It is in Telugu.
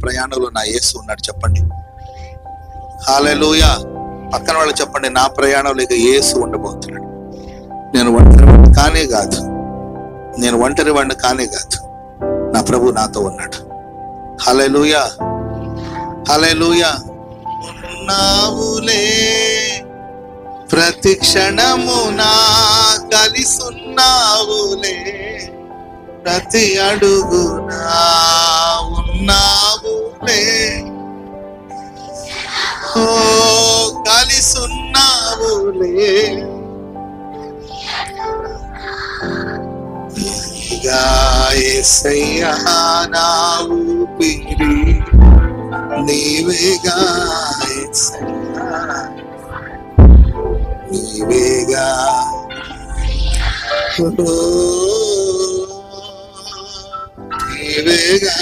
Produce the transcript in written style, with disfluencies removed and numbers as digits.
ప్రయాణంలో నా యేసు ఉన్నాడు చెప్పండి. హల్లెలూయా. పక్కన వాళ్ళు చెప్పండి, నా ప్రయాణంలో ఇక యేసు ఉండబోతున్నాడు. నేను ఒంటరి వాడిని కానే కాదు, నేను ఒంటరి వాడిని కానే కాదు, నా ప్రభు నాతో ఉన్నాడు. హల్లెలూయా, హల్లెలూయా. ఉన్నావులే ప్రతి క్షణము నా కలిసున్నావులే, ప్రతి అడుగునా ఉన్నావులే, ఓ కలిసున్నావులే. నీవేగా యేసయ్యా నా ఊపిరి, నీవేగా యేసయ్యా, నీవేగా నీవేగా